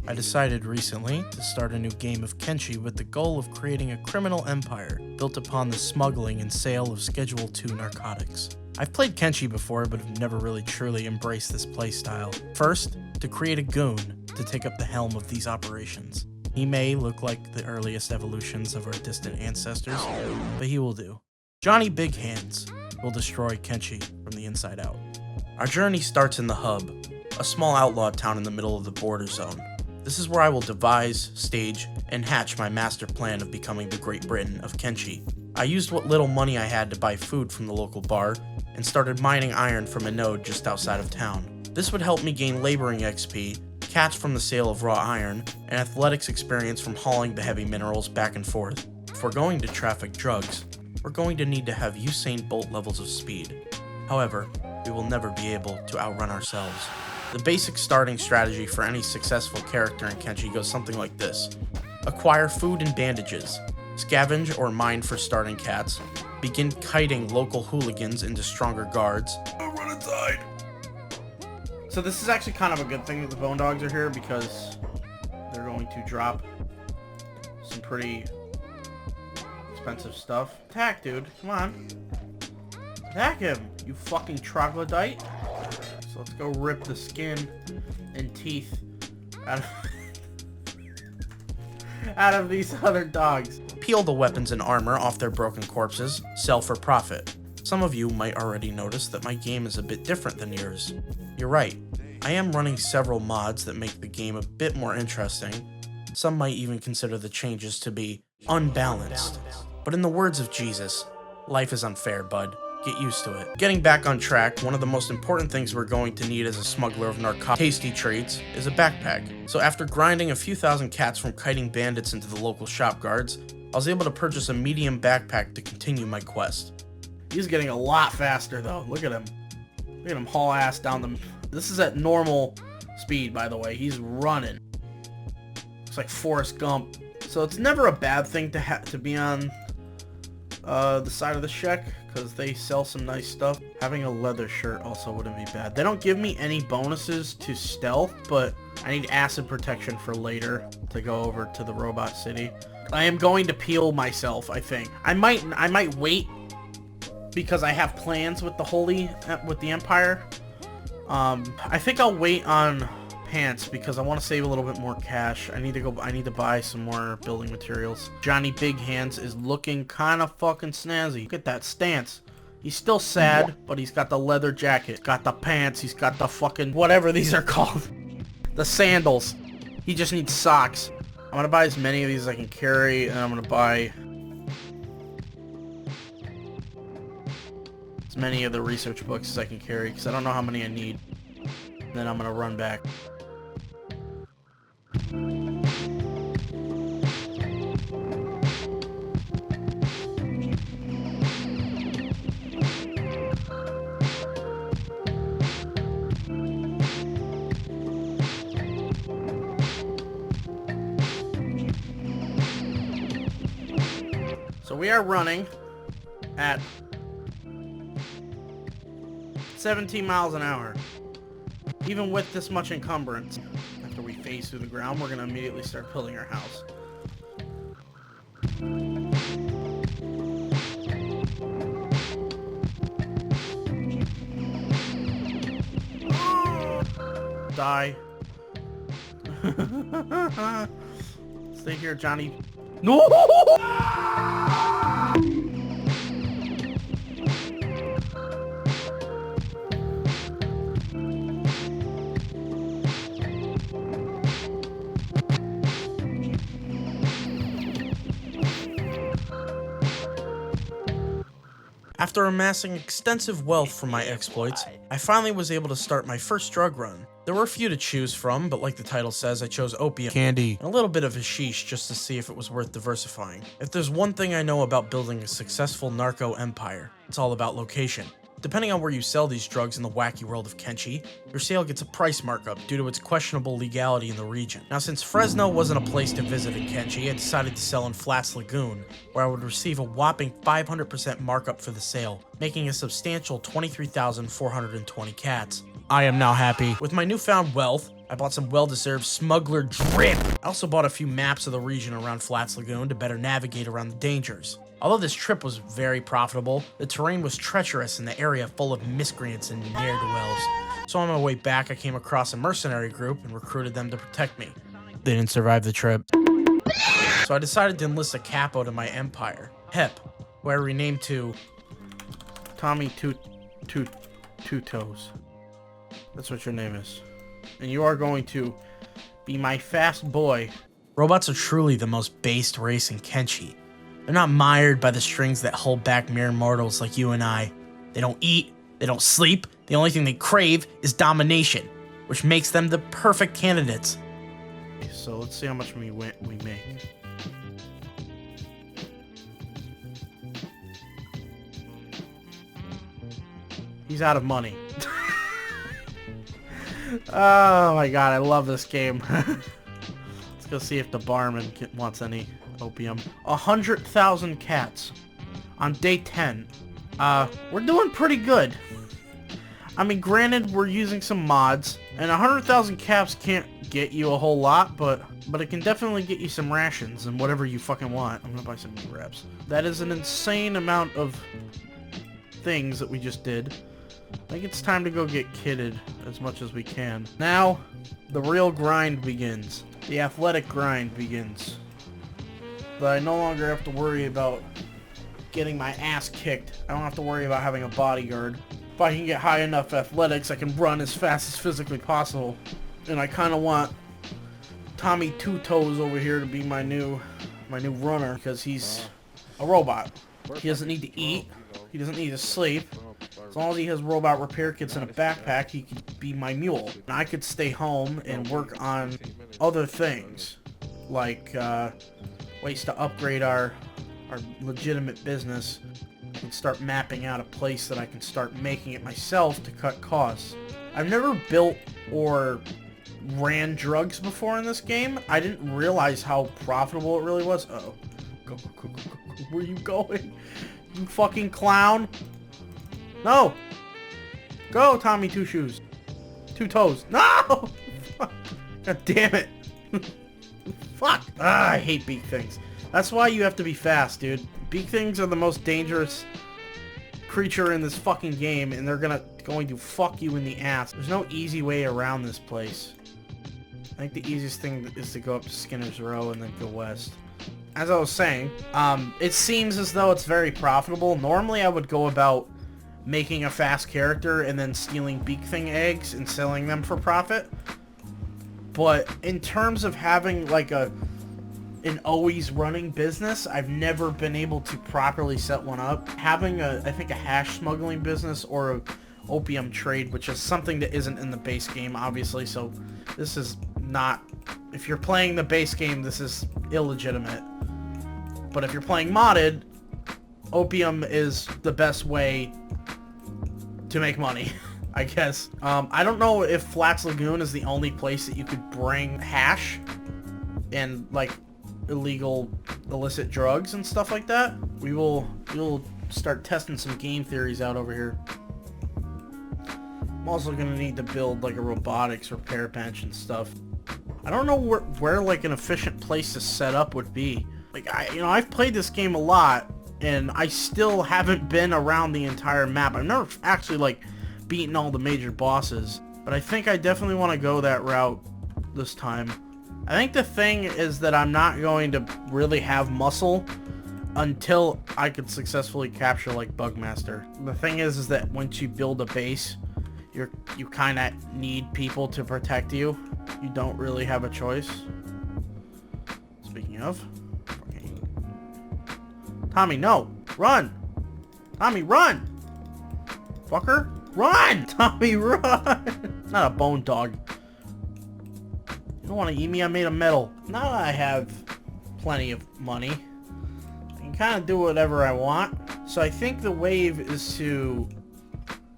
I decided recently to start a new game of Kenshi with the goal of creating a criminal empire built upon the smuggling and sale of Schedule II narcotics. I've played Kenshi before, but have never really truly embraced this playstyle. First, to create a goon to take up the helm of these operations. He may look like the earliest evolutions of our distant ancestors, but he will do. Johnny Big Hands will destroy Kenshi from the inside out. Our journey starts in the Hub, a small outlaw town in the middle of the border zone. This is where I will devise, stage, and hatch my master plan of becoming the Great Britain of Kenshi. I used what little money I had to buy food from the local bar, and started mining iron from a node just outside of town. This would help me gain laboring XP, cash from the sale of raw iron, and athletics experience from hauling the heavy minerals back and forth. If we're going to traffic drugs, we're going to need to have Usain Bolt levels of speed. However, we will never be able to outrun ourselves. The basic starting strategy for any successful character in Kenshi goes something like this. Acquire food and bandages, scavenge or mine for starting cats, begin kiting local hooligans into stronger guards. Run inside! So this is actually kind of a good thing that the Bone Dogs are here, because they're going to drop some pretty expensive stuff. Attack, dude. Come on. Attack him, you fucking troglodyte. So let's go rip the skin and teeth out of these other dogs. Peel the weapons and armor off their broken corpses, sell for profit. Some of you might already notice that my game is a bit different than yours. You're right, I am running several mods that make the game a bit more interesting. Some might even consider the changes to be unbalanced. But in the words of Jesus, life is unfair, bud. Get used to it. Getting back on track, one of the most important things we're going to need as a smuggler of tasty treats is a backpack. So after grinding a few thousand cats from kiting bandits into the local shop guards, I was able to purchase a medium backpack to continue my quest. He's getting a lot faster though. Look at him. Look at him haul ass down the... This is at normal speed, by the way. He's running. Looks like Forrest Gump. So it's never a bad thing to be on the side of the shack, because they sell some nice stuff. Having a leather shirt also wouldn't be bad. They don't give me any bonuses to stealth, but I need acid protection for later to go over to the robot city. I am going to peel myself, I think. I might wait, because I have plans with the Empire. I think I'll wait on pants because I want to save a little bit more cash. I need to buy some more building materials. Johnny Big Hands is looking kind of fucking snazzy. Look at that stance. He's still sad, but he's got the leather jacket. He's got the pants. He's got the fucking whatever these are called. The sandals. He just needs socks. I'm gonna buy as many of these as I can carry, and I'm gonna buy as many of the research books as I can carry, because I don't know how many I need. And then I'm gonna run back. So we are running at 17 miles an hour. Even with this much encumbrance. After we phase through the ground, we're going to immediately start building our house. Die. Stay here, Johnny. No! After amassing extensive wealth from my exploits, I finally was able to start my first drug run. There were a few to choose from, but like the title says, I chose opium, candy, and a little bit of hashish just to see if it was worth diversifying. If there's one thing I know about building a successful narco empire, it's all about location. Depending on where you sell these drugs in the wacky world of Kenshi, your sale gets a price markup due to its questionable legality in the region. Now, since Fresno wasn't a place to visit in Kenshi, I decided to sell in Flats Lagoon, where I would receive a whopping 500% markup for the sale, making a substantial 23,420 cats. I am now happy. With my newfound wealth, I bought some well-deserved smuggler drip. I also bought a few maps of the region around Flats Lagoon to better navigate around the dangers. Although this trip was very profitable, the terrain was treacherous and the area full of miscreants and ne'er-do-wells. So on my way back, I came across a mercenary group and recruited them to protect me. They didn't survive the trip. So I decided to enlist a capo to my empire, Hep, who I renamed to Tommy Two Toes. That's what your name is. And you are going to be my fast boy. Robots are truly the most based race in Kenshi. They're not mired by the strings that hold back mere mortals like you and I. They don't eat, they don't sleep, the only thing they crave is domination, which makes them the perfect candidates. So let's see how much we make. He's out of money. Oh my god, I love this game. Let's go see if the barman wants any opium. 100,000 cats on day 10. We're doing pretty good. I mean, granted, we're using some mods, and 100,000 caps can't get you a whole lot, but it can definitely get you some rations and whatever you fucking want. I'm gonna buy some meat wraps. That is an insane amount of things that we just did. I think it's time to go get kitted as much as we can. Now, the real grind begins. The athletic grind begins. But I no longer have to worry about getting my ass kicked. I don't have to worry about having a bodyguard. If I can get high enough athletics, I can run as fast as physically possible. And I kind of want Tommy Two Toes over here to be my new runner, because he's a robot. He doesn't need to eat. He doesn't need to sleep. As long as he has robot repair kits in a backpack, he could be my mule. And I could stay home and work on other things, like ways to upgrade our legitimate business, and start mapping out a place that I can start making it myself to cut costs. I've never built or ran drugs before in this game. I didn't realize how profitable it really was. Uh-oh. Go. Where are you going? You fucking clown. No! Go, Tommy Two Shoes. Two Toes. No! God damn it. Fuck. I hate beak things. That's why you have to be fast, dude. Beak things are the most dangerous creature in this fucking game, and they're going to fuck you in the ass. There's no easy way around this place. I think the easiest thing is to go up to Skinner's Row and then go west. As I was saying, it seems as though it's very profitable. Normally I would go about making a fast character and then stealing beak thing eggs and selling them for profit. But in terms of having like an always running business, I've never been able to properly set one up. Having I think a hash smuggling business or a opium trade, which is something that isn't in the base game, obviously, so this is not, if you're playing the base game, this is illegitimate. But if you're playing modded, opium is the best way to make money, I guess. I don't know if Flats Lagoon is the only place that you could bring hash and like illegal illicit drugs and stuff like that. We'll start testing some game theories out over here. I'm also gonna need to build like a robotics repair bench and stuff. I don't know where like an efficient place to set up would be. Like I've played this game a lot, and I still haven't been around the entire map. I've never actually like beaten all the major bosses, but I think I definitely want to go that route this time. I think the thing is that I'm not going to really have muscle until I could successfully capture like Bugmaster. The thing is that once you build a base, you kind of need people to protect you. You don't really have a choice. Speaking of, Tommy, no! Run! Tommy, run! Fucker! Run! Tommy, run! Not a bone dog. You don't want to eat me? I'm made of metal. Now that I have plenty of money, I can kind of do whatever I want. So I think the wave is to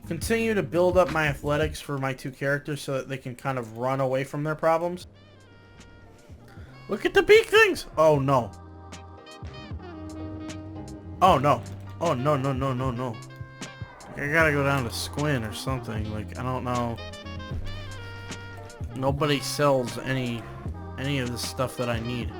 continue to build up my athletics for my two characters so that they can kind of run away from their problems. Look at the beak things! Oh no. Oh no. Oh no. I gotta go down to Squin or something. Like, I don't know. Nobody sells any of the stuff that I need.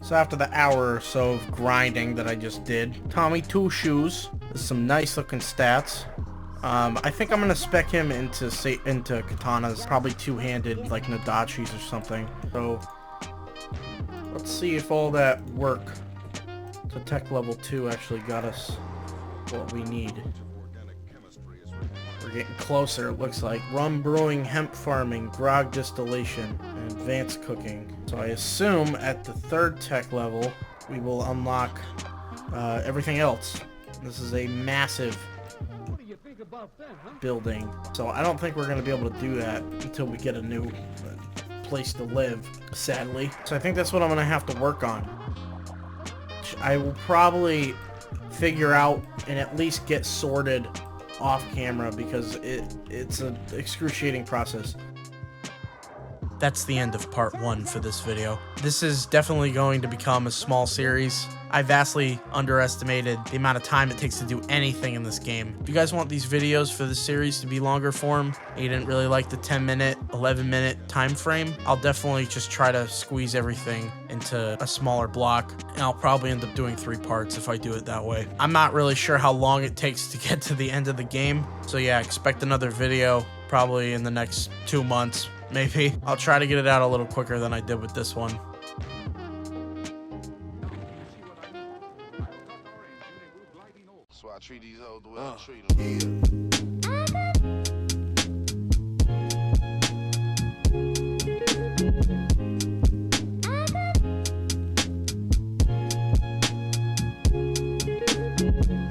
So after the hour or so of grinding that I just did, Tommy Two Shoes is some nice looking stats. I think I'm gonna spec him into katanas, probably two-handed like Nadachis or something. So let's see if all that work to tech level 2 actually got us what we need. We're getting closer, it looks like. Rum brewing, hemp farming, grog distillation, and advanced cooking. So I assume at the 3rd tech level we will unlock everything else. This is a massive building, so I don't think we're going to be able to do that until we get a new place to live, sadly. So I think that's what I'm going to have to work on. I will probably figure out and at least get sorted off camera because it's an excruciating process. That's the end of part 1 for this video. This is definitely going to become a small series. I vastly underestimated the amount of time it takes to do anything in this game. If you guys want these videos for the series to be longer form, and you didn't really like the 10-minute, 11-minute time frame, I'll definitely just try to squeeze everything into a smaller block, and I'll probably end up doing 3 parts if I do it that way. I'm not really sure how long it takes to get to the end of the game, so yeah, expect another video probably in the next 2 months. Maybe. I'll try to get it out a little quicker than I did with this one. So I treat these hoes the way I treat them.